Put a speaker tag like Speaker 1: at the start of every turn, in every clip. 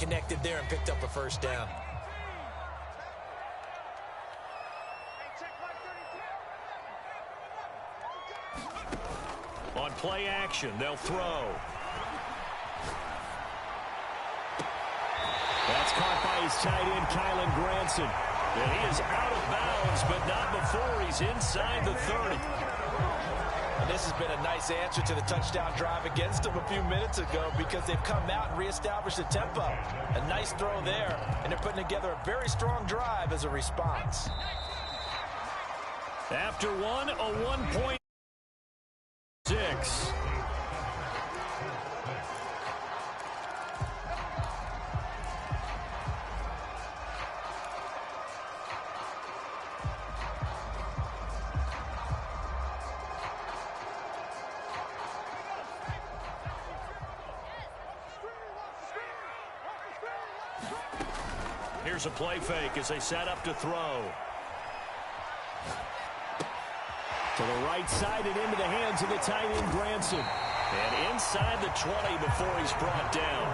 Speaker 1: connected there and picked up a first down.
Speaker 2: On play action, they'll throw. That's caught by his tight end, Kylen Granson. And he is out of bounds, but not before he's inside the 30.
Speaker 1: And this has been a nice answer to the touchdown drive against them a few minutes ago because they've come out and reestablished the tempo. A nice throw there, and they're putting together a very strong drive as a response.
Speaker 2: After one, a 1-point. 6. Here's a play fake as they set up to throw. To the right side and into the hands of the tight end, Granson. And inside the 20 before he's brought down.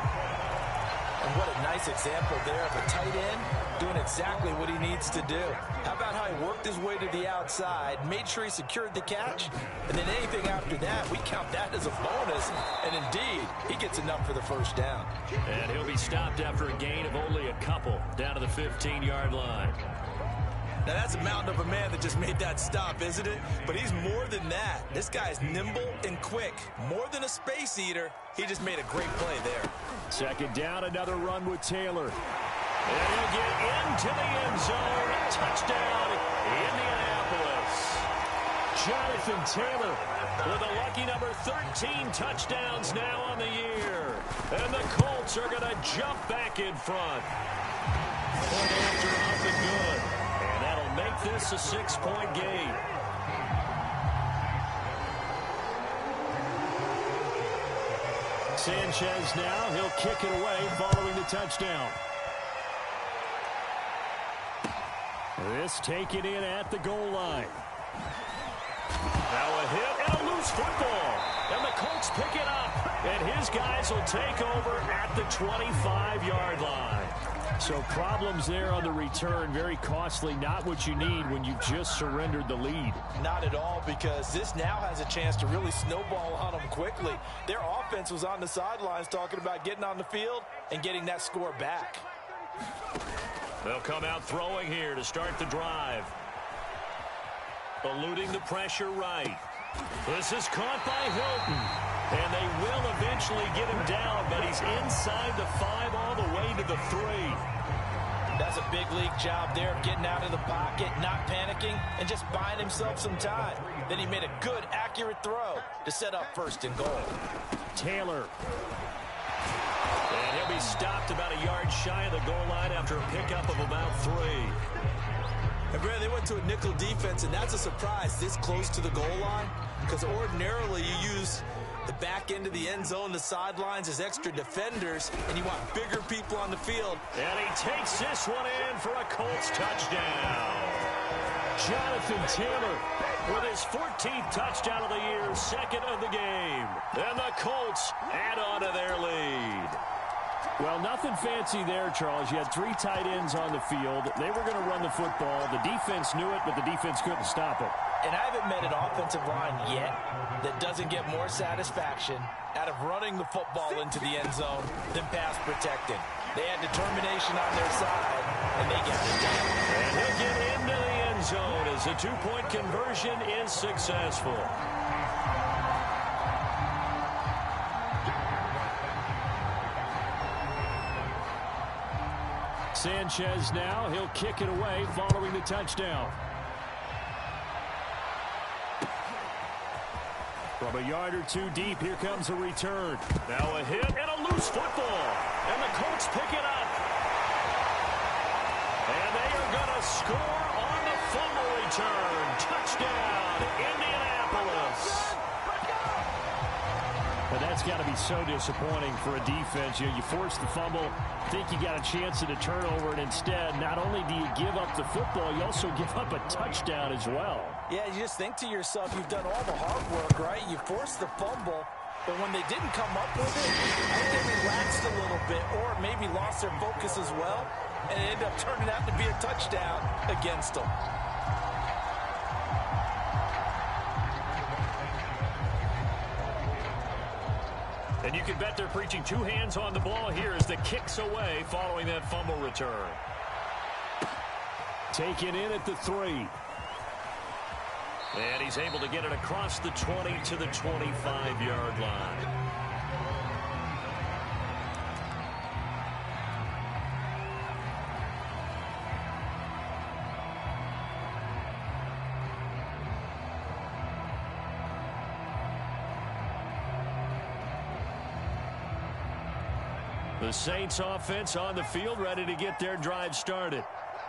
Speaker 1: And what a nice example there of a tight end doing exactly what he needs to do. How about how he worked his way to the outside, made sure he secured the catch, and then anything after that, we count that as a bonus. And indeed, he gets enough for the first down.
Speaker 2: And he'll be stopped after a gain of only a couple down to the 15-yard line.
Speaker 1: Now, that's a mountain of a man that just made that stop, isn't it? But he's more than that. This guy's nimble and quick. More than a space eater, he just made a great play there.
Speaker 2: Second down, another run with Taylor. And he'll get into the end zone. Touchdown, Indianapolis. Jonathan Taylor with a lucky number 13 touchdowns now on the year. And the Colts are going to jump back in front. Point after nothing good. And that'll make this a 6-point game. Sanchez now, he'll kick it away following the touchdown. This taken in at the goal line. Now a hit and a loose football. And the Colts pick it up. And his guys will take over at the 25-yard line. So problems there on the return. Very costly. Not what you need when you've just surrendered the lead.
Speaker 1: Not at all, because this now has a chance to really snowball on them quickly. Their offense was on the sidelines talking about getting on the field and getting that score back.
Speaker 2: They'll come out throwing here to start the drive. Eluding the pressure right. This is caught by Hilton. And they will eventually get him down, but he's inside the 5 all the way to the 3.
Speaker 1: That's a big league job there, getting out of the pocket, not panicking, and just buying himself some time. Then he made a good, accurate throw to set up first and goal.
Speaker 2: Taylor. And he'll be stopped about a yard shy of the goal line after a pickup of about 3.
Speaker 1: And Brad, they went to a nickel defense, and that's a surprise this close to the goal line, because ordinarily you use the back end of the end zone, the sidelines as extra defenders, and you want bigger people on the field.
Speaker 2: And he takes this one in for a Colts touchdown. Jonathan Taylor with his 14th touchdown of the year, second of the game. And the Colts add on to their lead. Well, nothing fancy there, Charles. You had 3 tight ends on the field. They were going to run the football. The defense knew it, but the defense couldn't stop it.
Speaker 1: And I haven't met an offensive line yet that doesn't get more satisfaction out of running the football into the end zone than pass protecting. They had determination on their side, and they got it done.
Speaker 2: And he'll get into the end zone as the 2-point conversion is successful. Sanchez now, he'll kick it away following the touchdown. From a yard or 2 deep, here comes a return. Now a hit and a loose football. And the Colts pick it up. And they are going to score on the fumble return. Touchdown, Indianapolis. And that's got to be so disappointing for a defense. You force the fumble, think you got a chance at a turnover, and instead, not only do you give up the football, you also give up a touchdown as well.
Speaker 1: Yeah, you just think to yourself, you've done all the hard work, right? You force the fumble, But when they didn't come up with it, I think they relaxed a little bit or maybe lost their focus as well, and it ended up turning out to be a touchdown against them.
Speaker 2: And you can bet they're preaching two hands on the ball here as the kick's away following that fumble return. Taken in at the 3. And he's able to get it across the 20 to the 25-yard line. The Saints offense on the field ready to get their drive started.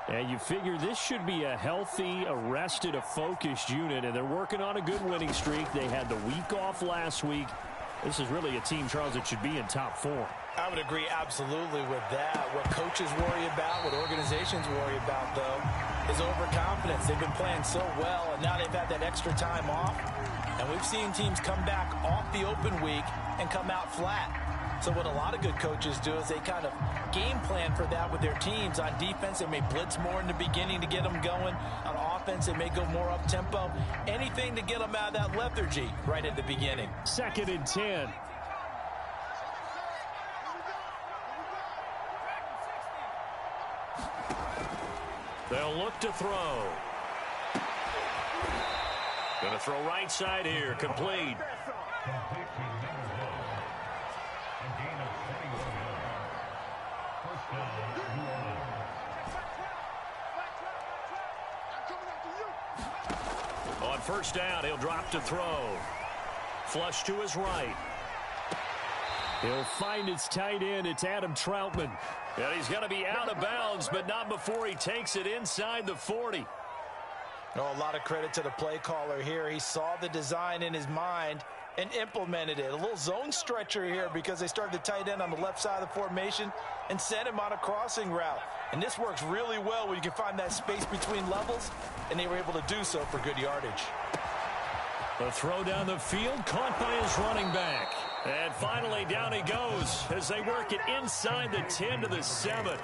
Speaker 2: And you figure this should be a healthy, arrested, a focused unit, and they're working on a good winning streak. They had the week off last week. This is really a team, Charles, that should be in top form.
Speaker 1: I would agree absolutely with that. What coaches worry about, what organizations worry about, though, is overconfidence. They've been playing so well, and now they've had that extra time off. And we've seen teams come back off the open week and come out flat. So what a lot of good coaches do is they kind of game plan for that with their teams. On defense, they may blitz more in the beginning to get them going. On offense, they may go more up-tempo. Anything to get them out of that lethargy right at the beginning.
Speaker 2: 2nd and 10. They'll look to throw. Going to throw right side here. Complete. On first down, he'll drop to throw. Flush to his right. He'll find his tight end. It's Adam Troutman. And he's going to be out of bounds, but not before he takes it inside the 40.
Speaker 1: Oh, a lot of credit to the play caller here. He saw the design in his mind and implemented it. A little zone stretcher here because they started the tight end on the left side of the formation and sent him on a crossing route. And this works really well when you can find that space between levels, and they were able to do so for good yardage.
Speaker 2: The throw down the field, caught by his running back. And finally, down he goes as they work it inside the 10 to the 7.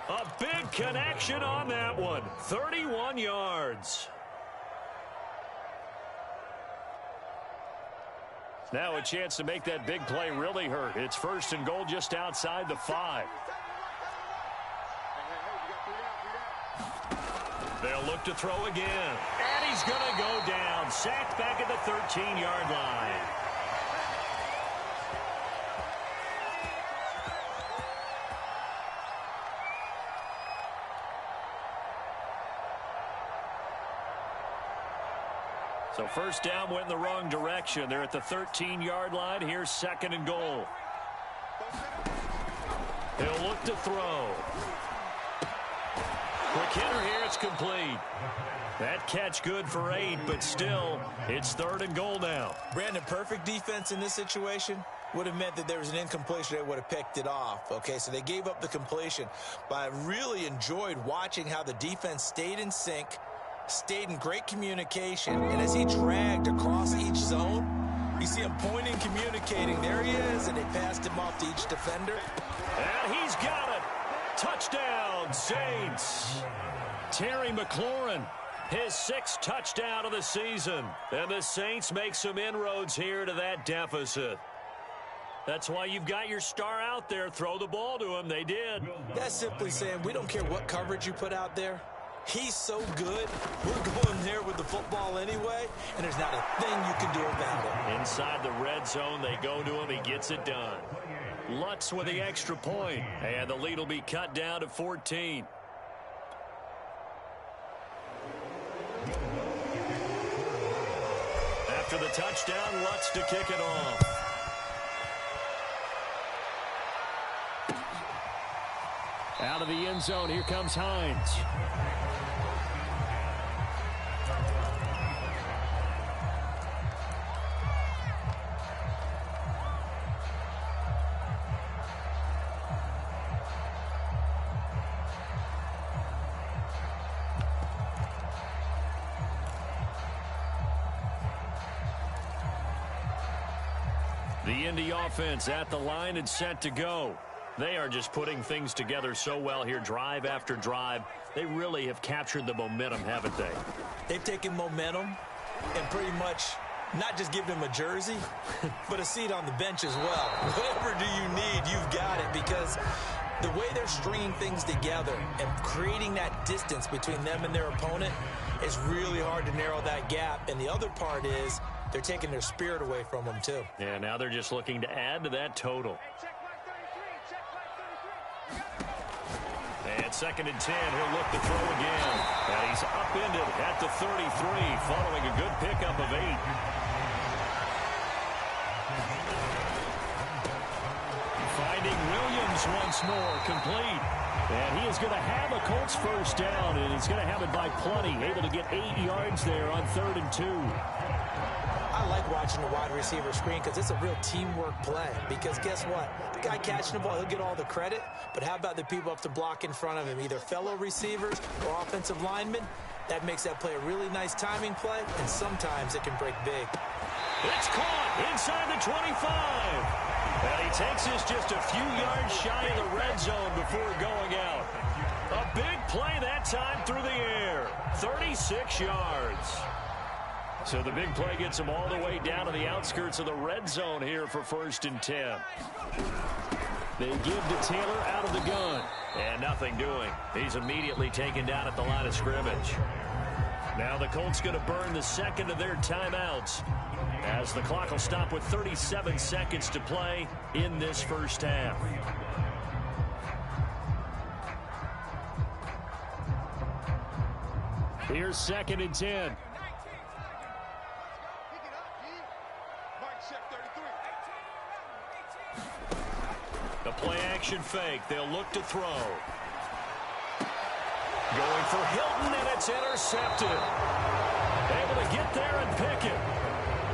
Speaker 2: A big connection on that one. 31 yards. Now a chance to make that big play really hurt. It's 1st and goal just outside the 5. They'll look to throw again. And he's going to go down. Sacked back at the 13-yard line. So first down went in the wrong direction. They're at the 13-yard line. Here's 2nd and goal. He'll look to throw. Quick hitter here. It's complete. That catch good for 8, but still, it's 3rd and goal now.
Speaker 1: Brandon, perfect defense in this situation would have meant that there was an incompletion. They would have picked it off. Okay, so they gave up the completion. But I really enjoyed watching how the defense stayed in sync, stayed in great communication, and as he dragged across each zone, you see him pointing, communicating. There he is, and they passed him off to each defender.
Speaker 2: And he's got it. Touchdown, Saints. Terry McLaurin, his 6th touchdown of the season. And the Saints make some inroads here to that deficit. That's why you've got your star out there. Throw the ball to him. They did.
Speaker 1: That's simply saying we don't care what coverage you put out there. He's so good, we're going there with the football anyway, and there's not a thing you can do about it.
Speaker 2: Inside the red zone, they go to him. He gets it done. Lutz with the extra point, and the lead will be cut down to 14. After the touchdown, Lutz to kick it off. Out of the end zone, here comes Hines. The Indy offense at the line and set to go. They are just putting things together so well here, drive after drive. They really have captured the momentum, haven't they?
Speaker 1: They've taken momentum and pretty much not just given him a jersey, but a seat on the bench as well. Whatever do you need, you've got it, because the way they're stringing things together and creating that distance between them and their opponent is really hard to narrow that gap. And the other part is they're taking their spirit away from them, too.
Speaker 2: Yeah, now they're just looking to add to that total. And 2nd and 10, he'll look to throw again. And he's upended at the 33, following a good pickup of 8. Finding Williams once more, complete. And he is going to have a Colts first down, and he's going to have it by plenty, able to get 8 yards there on 3rd and 2.
Speaker 1: I like watching the wide receiver screen because it's a real teamwork play. Because guess what? The guy catching the ball, he'll get all the credit. But how about the people up to block in front of him, either fellow receivers or offensive linemen? That makes that play a really nice timing play, and sometimes it can break big.
Speaker 2: It's caught inside the 25. And he takes this just a few yards shy of the red zone before going out. A big play that time through the air. 36 yards. So the big play gets him all the way down to the outskirts of the red zone here for 1st and 10. They give to Taylor out of the gun. And nothing doing. He's immediately taken down at the line of scrimmage. Now the Colts going to burn the 2nd of their timeouts, as the clock will stop with 37 seconds to play in this first half. Here's 2nd and 10. The play-action fake. They'll look to throw. Going for Hilton, and it's intercepted. Able to get there and pick it.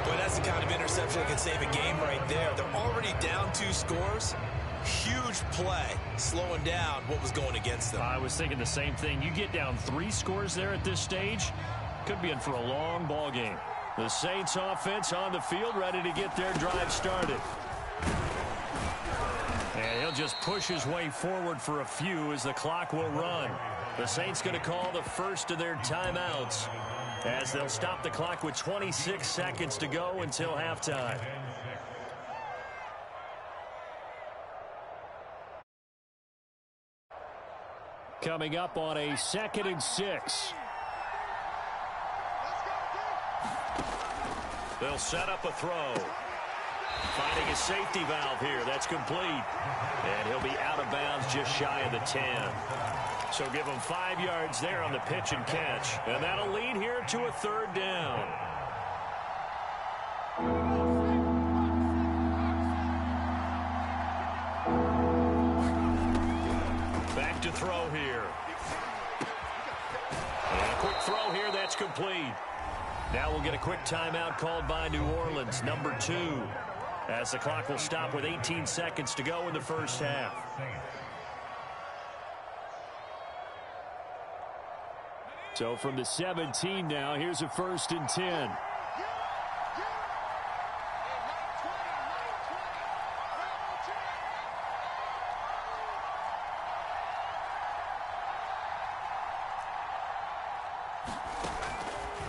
Speaker 1: Boy, that's the kind of interception that can save a game right there. They're already down 2 scores. Huge play, slowing down what was going against them.
Speaker 2: I was thinking the same thing. You get down 3 scores there at this stage, could be in for a long ball game. The Saints offense on the field, ready to get their drive started. And he'll just push his way forward for a few as the clock will run. The Saints going to call the first of their timeouts, as they'll stop the clock with 26 seconds to go until halftime. Coming up on a 2nd and 6. They'll set up a throw. Finding a safety valve here. That's complete. And he'll be out of bounds just shy of the 10. So give him 5 yards there on the pitch and catch. And that'll lead here to a 3rd down. Back to throw here. And a quick throw here. That's complete. Now we'll get a quick timeout called by New Orleans, number 2. As the clock will stop with 18 seconds to go in the first half. So from the 17 now, here's a 1st and 10.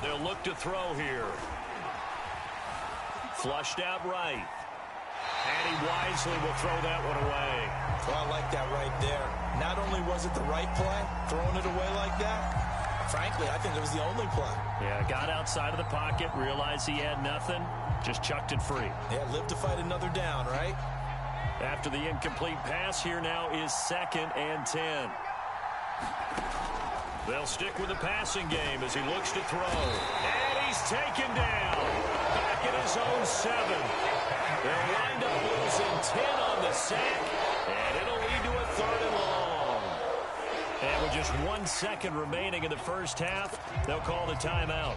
Speaker 2: They'll look to throw here. Flushed out right. And he wisely will throw that one away.
Speaker 1: Well, I like that right there. Not only was it the right play, throwing it away like that, frankly, I think it was the only play.
Speaker 2: Yeah, got outside of the pocket, realized he had nothing, just chucked it free.
Speaker 1: Yeah, live to fight another down, right?
Speaker 2: After the incomplete pass, here now is 2nd and 10. They'll stick with the passing game as he looks to throw. And he's taken down. Back at his own 7. They'll wind up losing 10 on the sack, and it'll lead to a 3rd and long. And with just 1 second remaining in the first half, they'll call the timeout.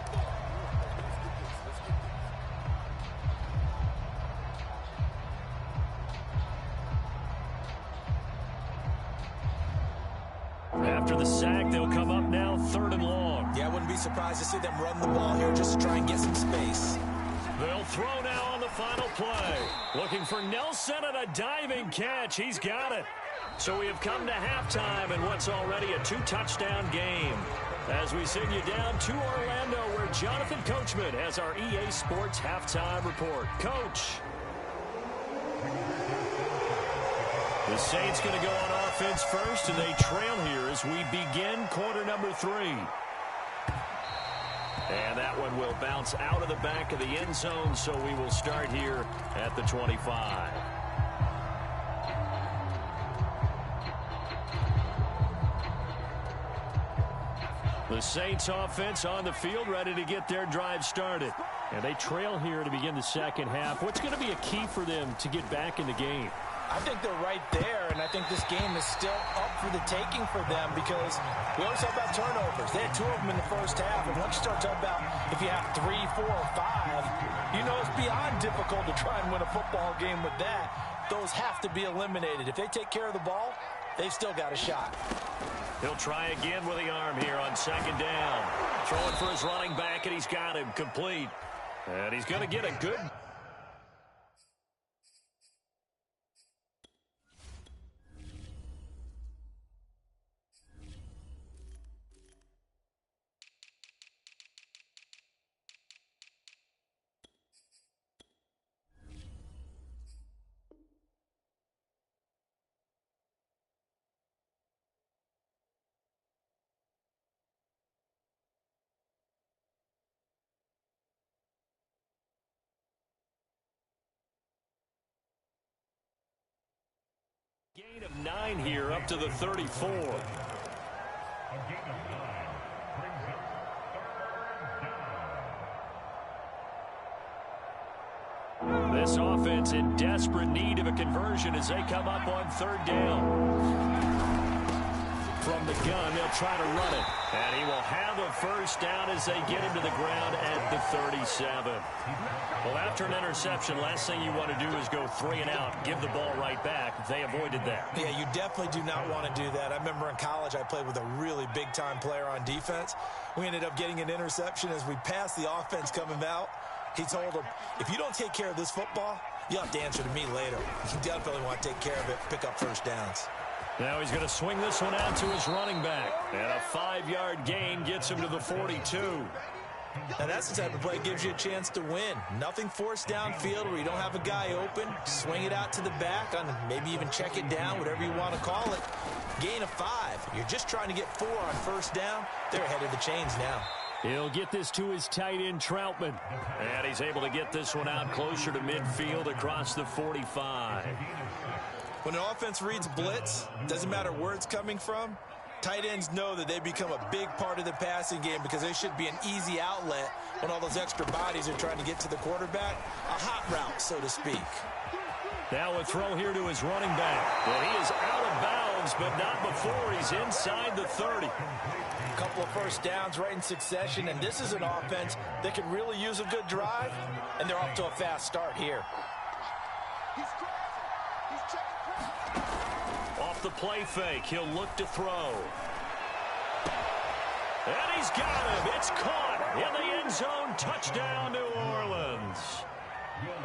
Speaker 2: After the sack, they'll come up now 3rd and long.
Speaker 1: Yeah, I wouldn't be surprised to see them run the ball here just to try and get some space.
Speaker 2: They'll throw now on the final play. Looking for Nelson and a diving catch. He's got it. So we have come to halftime in what's already a two-touchdown game. As we send you down to Orlando, where Jonathan Coachman has our EA Sports halftime report. Coach. The Saints going to go on offense first, and they trail here as we begin quarter number 3. And that one will bounce out of the back of the end zone, so we will start here at the 25. The Saints offense on the field, ready to get their drive started. And they trail here to begin the second half. What's going to be a key for them to get back in the game?
Speaker 1: I think they're right there, and I think this game is still up for the taking for them because we always talk about turnovers. They had 2 of them in the first half, and once you start talking about if you have 3, 4, or 5, you know it's beyond difficult to try and win a football game with that. Those have to be eliminated. If they take care of the ball, they've still got a shot.
Speaker 2: He'll try again with the arm here on second down. Throwing for his running back, and he's got him complete. And he's going to get a good... Gain of 9 here up to the 34. This offense in desperate need of a conversion as they come up on third down. From the gun, they'll try to run it. And he will have a first down as they get him to the ground at the 37. Well, after an interception, last thing you want to do is go 3 and out, give the ball right back. They avoided that.
Speaker 1: Yeah, you definitely do not want to do that. I remember in college I played with a really big-time player on defense. We ended up getting an interception as we passed the offense coming out. He told him, if you don't take care of this football, you'll have to answer to me later. You definitely want to take care of it, pick up first downs.
Speaker 2: Now he's going to swing this one out to his running back. And a 5-yard gain gets him to the 42.
Speaker 1: Now that's the type of play that gives you a chance to win. Nothing forced downfield where you don't have a guy open. Swing it out to the back, on maybe even check it down, whatever you want to call it. Gain of 5. You're just trying to get 4 on first down. They're ahead of the chains now.
Speaker 2: He'll get this to his tight end, Troutman. And he's able to get this one out closer to midfield across the 45.
Speaker 1: When an offense reads blitz, doesn't matter where it's coming from, tight ends know that they become a big part of the passing game because they should be an easy outlet when all those extra bodies are trying to get to the quarterback. A hot route, so to speak.
Speaker 2: Now a throw here to his running back. Well, he is out of bounds, but not before he's inside the 30.
Speaker 1: A couple of first downs right in succession, and this is an offense that can really use a good drive, and they're off to a fast start here.
Speaker 2: Off the play fake, he'll look to throw. And he's got him. It's caught in the end zone. Touchdown, New Orleans.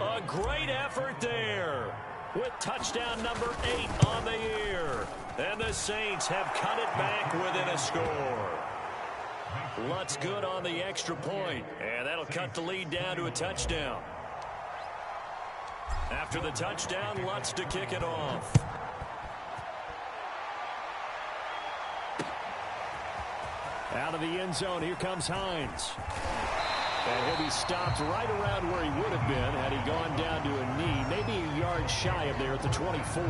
Speaker 2: A great effort there with touchdown number 8 on the year. And the Saints have cut it back within a score. Lutz good on the extra point, and that'll cut the lead down to a touchdown. After the touchdown, Lutz to kick it off. Out of the end zone, here comes Hines. And he'll be stopped right around where he would have been had he gone down to a knee, maybe a yard shy of there at the 24.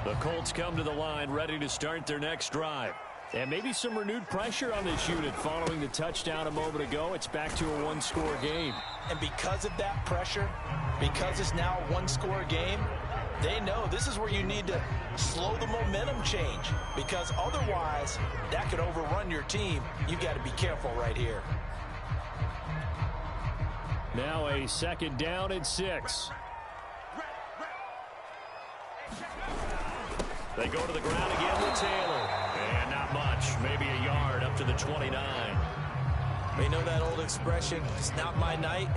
Speaker 2: The Colts come to the line, ready to start their next drive. And maybe some renewed pressure on this unit following the touchdown a moment ago. It's back to a one-score game.
Speaker 1: And because of that pressure, because it's now a one-score game, they know this is where you need to slow the momentum change. Because otherwise, that could overrun your team. You've got to be careful right here.
Speaker 2: Now a second down and 6. They go to the ground again with Taylor. And not much, maybe a yard up to the 29.
Speaker 1: You know that old expression, it's not my night?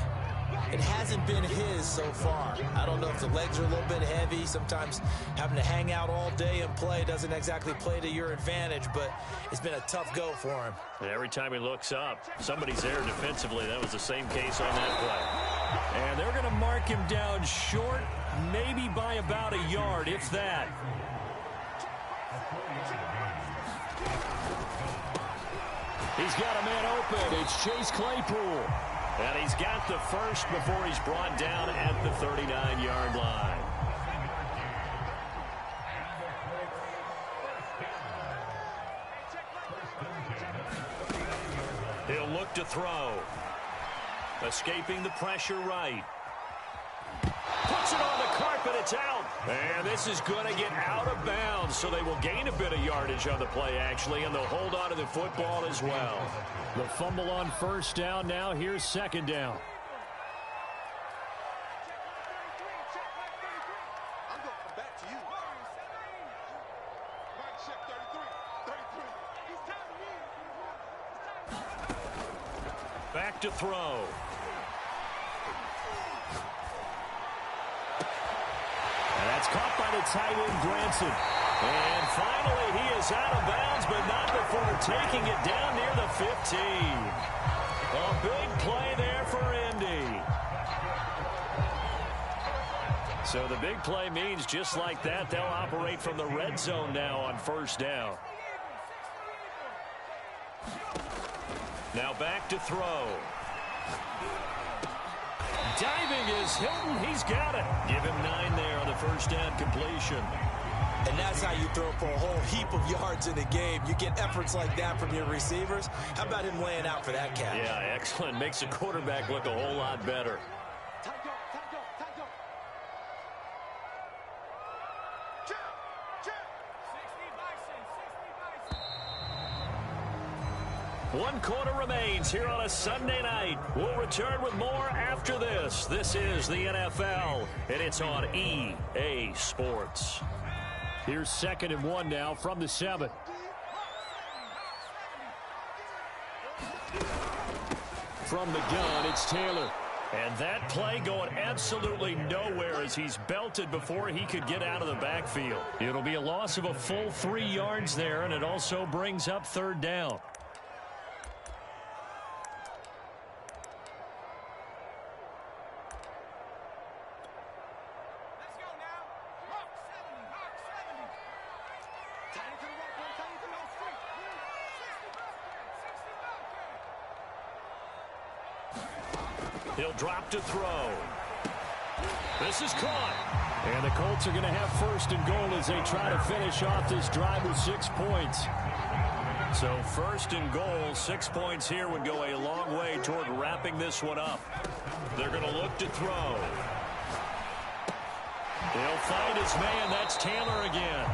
Speaker 1: It hasn't been his so far. I don't know if the legs are a little bit heavy. Sometimes having to hang out all day and play doesn't exactly play to your advantage, but it's been a tough go for him.
Speaker 2: And every time he looks up, somebody's there defensively. That was the same case on that play. And they're going to mark him down short, maybe by about a yard, if that. He's got a man open. It's Chase Claypool. And he's got the first before he's brought down at the 39-yard line. He'll look to throw. Escaping the pressure right. Puts it on the carpet. It's out. And this is going to get out of bounds, so they will gain a bit of yardage on the play, actually, and they'll hold on to the football as well. The fumble on first down. Now here's second down. Back to throw. And that's caught by the tight end, Granson. And finally, he is out of bounds, but not before taking it down near the 15. A big play there for Indy. So the big play means just like that, they'll operate from the red zone now on first down. Now back to throw. Diving is Hilton. He's got it. Give him 9 there on the first down completion.
Speaker 1: And that's how you throw for a whole heap of yards in a game. You get efforts like that from your receivers. How about him laying out for that catch?
Speaker 2: Yeah, excellent. Makes the quarterback look a whole lot better. One quarter remains here on a Sunday night. We'll return with more after this. This is the NFL, and it's on EA Sports. Here's 2nd and 1 now from the 7. From the gun, it's Taylor. And that play going absolutely nowhere as he's belted before he could get out of the backfield. It'll be a loss of a full 3 yards there, and it also brings up 3rd down. He'll drop to throw. This is caught. And the Colts are going to have 1st and goal as they try to finish off this drive with 6 points. So 1st and goal, 6 points here would go a long way toward wrapping this one up. They're going to look to throw. He'll find his man. That's Taylor again.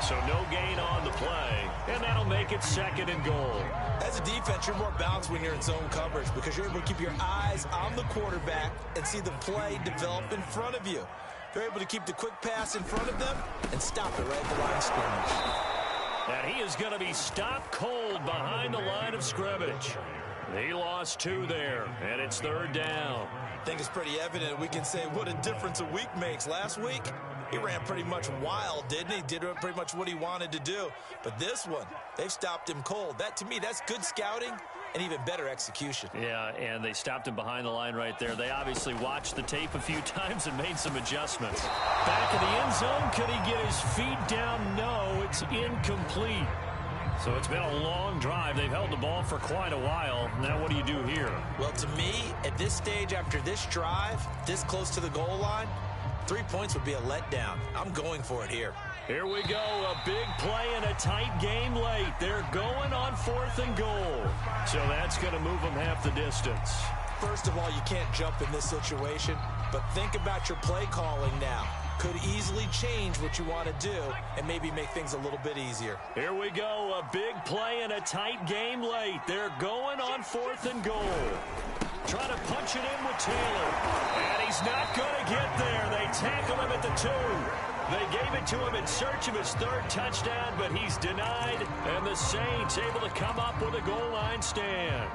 Speaker 2: So no gain on the play, and that'll make it 2nd and goal.
Speaker 1: As a defense, you're more balanced when you're in zone coverage because you're able to keep your eyes on the quarterback and see the play develop in front of you. They're able to keep the quick pass in front of them and stop it right at the line of scrimmage.
Speaker 2: And he is going to be stopped cold behind the line of scrimmage. He lost 2 there, and it's 3rd down.
Speaker 1: I think it's pretty evident we can say what a difference a week makes. Last week, he ran pretty much wild, didn't he? Did pretty much what he wanted to do. But this one, they've stopped him cold. That, to me, that's good scouting and even better execution.
Speaker 2: Yeah, and they stopped him behind the line right there. They obviously watched the tape a few times and made some adjustments. Back in the end zone, could he get his feet down? No, it's incomplete. So it's been a long drive. They've held the ball for quite a while. Now what do you do here?
Speaker 1: Well, to me, at this stage after this drive, this close to the goal line, 3 points would be a letdown. I'm going for it here.
Speaker 2: Here we go. A big play in a tight game late. They're going on 4th and goal. So that's going to move them half the distance.
Speaker 1: First of all, you can't jump in this situation, but think about your play calling now. Could easily change what you want to do and maybe make things a little bit easier.
Speaker 2: Here we go. A big play in a tight game late. They're going on 4th and goal. Trying to punch it in with Taylor. And he's not going to get there. They tackle him at the 2. They gave it to him in search of his third touchdown, but he's denied, and the Saints able to come up with a goal line stand.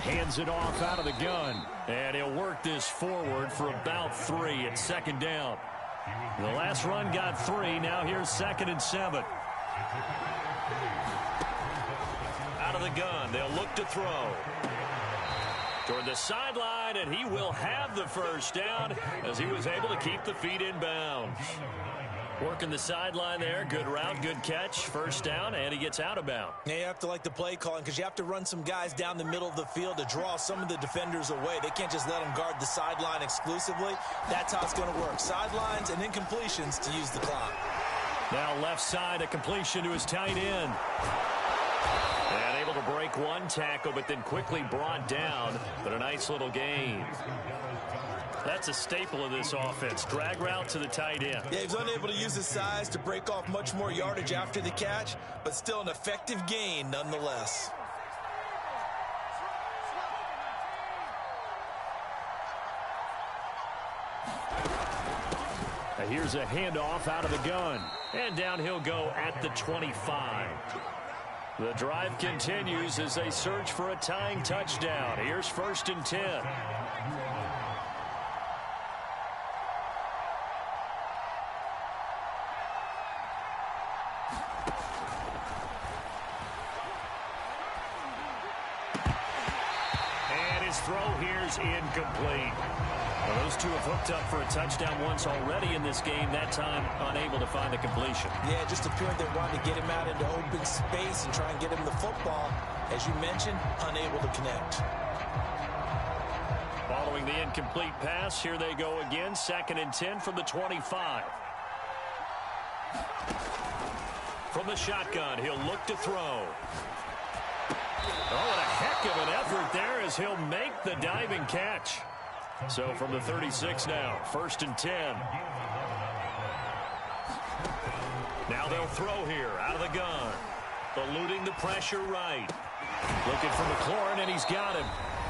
Speaker 2: Hands it off out of the gun. And he'll work this forward for about 3 at second down. The last run got 3. Now here's 2nd and 7. Out of the gun. They'll look to throw. Toward the sideline, and he will have the first down as he was able to keep the feet in bounds. Working the sideline there. Good route, good catch. First down, and he gets out of bounds.
Speaker 1: Yeah, you have to like the play calling because you have to run some guys down the middle of the field to draw some of the defenders away. They can't just let them guard the sideline exclusively. That's how it's going to work. Sidelines and incompletions to use the clock.
Speaker 2: Now left side, a completion to his tight end. And able to break one tackle, but then quickly brought down. But a nice little gain. That's a staple of this offense. Drag route to the tight end.
Speaker 1: Yeah, he was unable to use his size to break off much more yardage after the catch, but still an effective gain nonetheless.
Speaker 2: Now here's a handoff out of the gun. And down he'll go at the 25. The drive continues as they search for a tying touchdown. Here's 1st and 10. Throw here's incomplete. Well, those two have hooked up for a touchdown once already in this game. That time unable to find the completion.
Speaker 1: Yeah, just appeared they wanted to get him out into open space and try and get him the football. As you mentioned, unable to connect.
Speaker 2: Following the incomplete pass, here they go again. 2nd and 10 from the 25. From the shotgun, he'll look to throw. Oh, and a heck of an effort there as he'll make the diving catch. So from the 36 now, 1st and 10. Now they'll throw here out of the gun. Eluding the pressure right. Looking for McLaurin, and he's got him.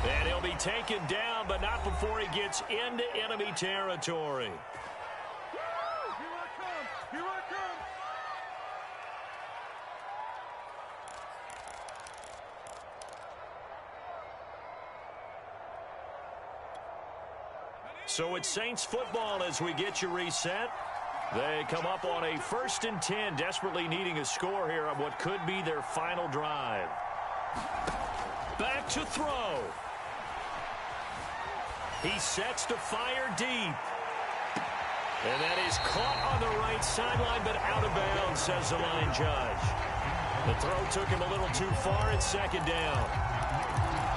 Speaker 2: And he'll be taken down, but not before he gets into enemy territory. So it's Saints football as we get you reset. They come up on a 1st and 10, desperately needing a score here on what could be their final drive. Back to throw. He sets to fire deep. And that is caught on the right sideline, but out of bounds, says the line judge. The throw took him a little too far. It's 2nd down.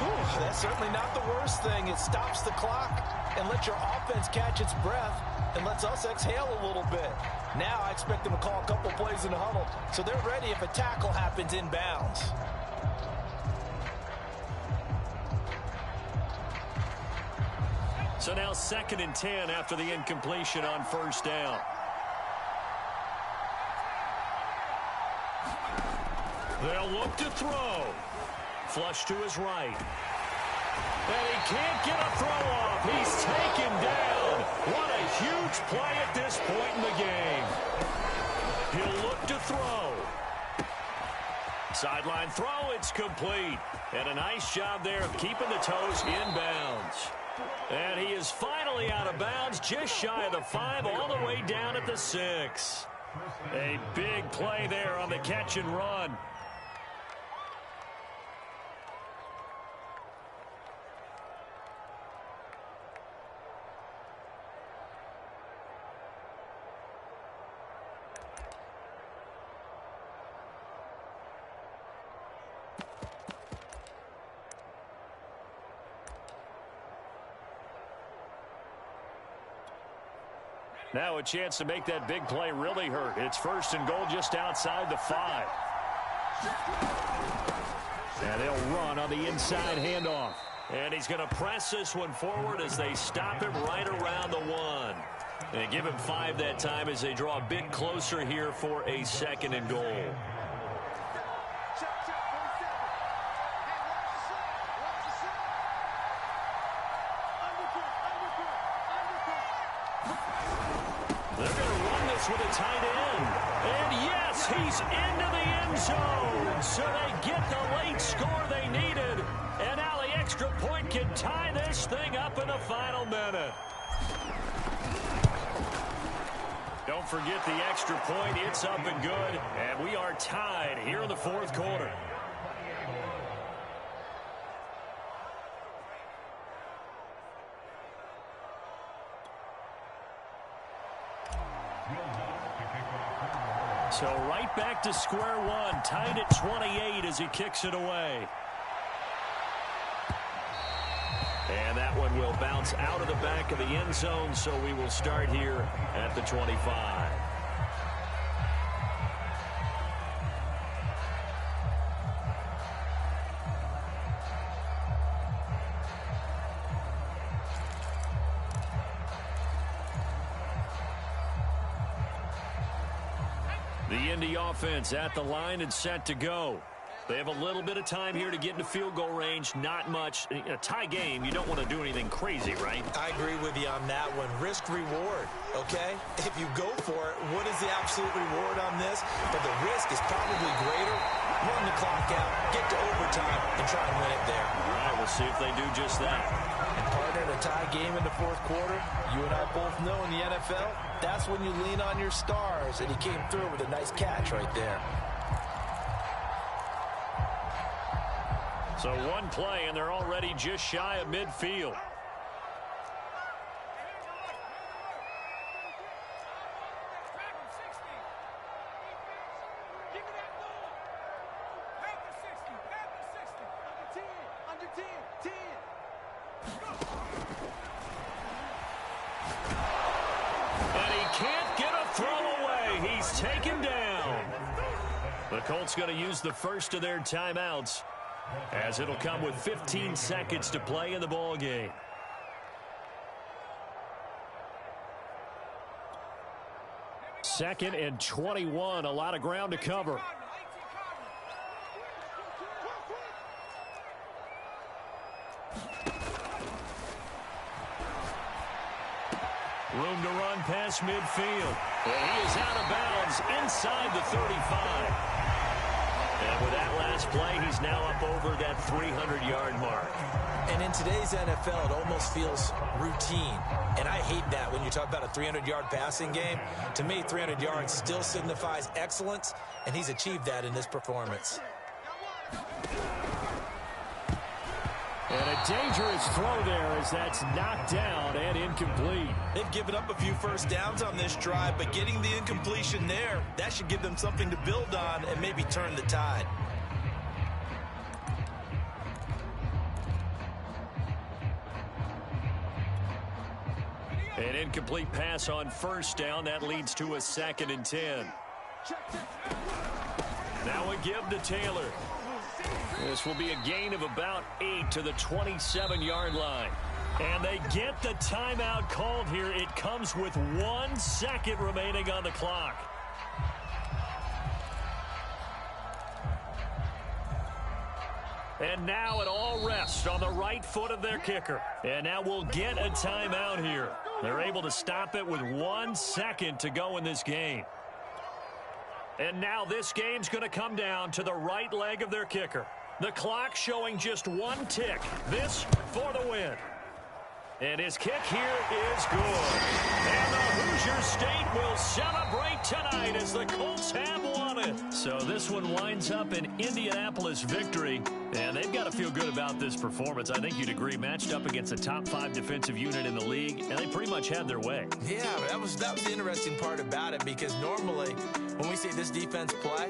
Speaker 1: Ooh, that's certainly not the worst thing. It stops the clock and lets your offense catch its breath and lets us exhale a little bit. Now I expect them to call a couple plays in the huddle, so they're ready if a tackle happens in bounds.
Speaker 2: So now 2nd and 10 after the incompletion on 1st down. They'll look to throw. Flush to his right. And he can't get a throw off. He's taken down. What a huge play at this point in the game. He'll look to throw. Sideline throw, it's complete. And a nice job there of keeping the toes in bounds. And he is finally out of bounds, just shy of the 5, all the way down at the 6. A big play there on the catch and run. Now a chance to make that big play really hurt. It's 1st and goal just outside the 5. And they'll run on the inside handoff. And he's going to press this one forward as they stop him right around the 1. And give him 5 that time as they draw a bit closer here for a 2nd and goal. They're going to run this with a tight end. And yes, he's into the end zone. So they get the late score they needed. And now the extra point can tie this thing up in the final minute. Don't forget the extra point. It's up and good. And we are tied here in the 4th quarter. So right back to square one, tied at 28 as he kicks it away. And that one will bounce out of the back of the end zone, so we will start here at the 25. The Indy offense at the line and set to go. They have a little bit of time here to get into field goal range. Not much. In a tie game, you don't want to do anything crazy, right?
Speaker 1: I agree with you on that one. Risk reward, okay? If you go for it, what is the absolute reward on this? But the risk is probably greater. Run the clock out, get to overtime, and try and win it there.
Speaker 2: All right, we'll see if they do just that.
Speaker 1: And partner, in a tie game in the 4th quarter, you and I both know in the NFL, that's when you lean on your stars, and he came through with a nice catch right there.
Speaker 2: So one play, and they're already just shy of midfield. And he can't get a throw away. He's taken down. The Colts going to use the first of their timeouts, as it'll come with 15 seconds to play in the ball game. Second and 21, a lot of ground to cover. Room to run past midfield. And he is out of bounds inside the 35. And with that last play, he's now up over that 300-yard mark.
Speaker 1: And in today's NFL, it almost feels routine. And I hate that when you talk about a 300-yard passing game. To me, 300 yards still signifies excellence, and he's achieved that in this performance.
Speaker 2: And a dangerous throw there as that's knocked down and incomplete.
Speaker 1: They've given up a few first downs on this drive, but getting the incompletion there, that should give them something to build on and maybe turn the tide.
Speaker 2: An incomplete pass on first down. That leads to a 2nd and 10. Now a give to Taylor. This will be a gain of about 8 to the 27-yard line. And they get the timeout called here. It comes with 1 second remaining on the clock. And now it all rests on the right foot of their kicker. And now we'll get a timeout here. They're able to stop it with 1 second to go in this game. And now this game's going to come down to the right leg of their kicker. The clock showing just 1 tick. This for the win. And his kick here is good. And the Hoosier State will celebrate tonight as the Colts have won it. So this one winds up an Indianapolis victory. And they've got to feel good about this performance. I think you'd agree, matched up against a top 5 defensive unit in the league, and they pretty much had their way.
Speaker 1: Yeah, that was the interesting part about it, because normally when we see this defense play,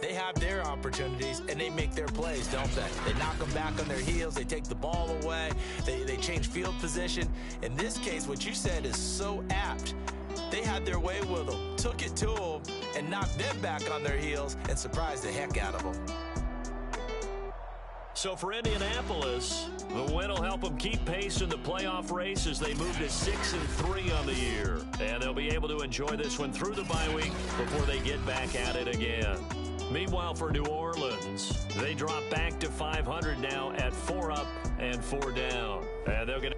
Speaker 1: they have their opportunities, and they make their plays, don't they? They knock them back on their heels. They take the ball away. They change field position. In this case, what you said is so apt. They had their way with them, took it to them, and knocked them back on their heels and surprised the heck out of them.
Speaker 2: So for Indianapolis, the win will help them keep pace in the playoff race as they move to 6-3 on the year. And they'll be able to enjoy this one through the bye week before they get back at it again. Meanwhile, for New Orleans, they drop back to 500 now at 4 up and 4 down. And they'll get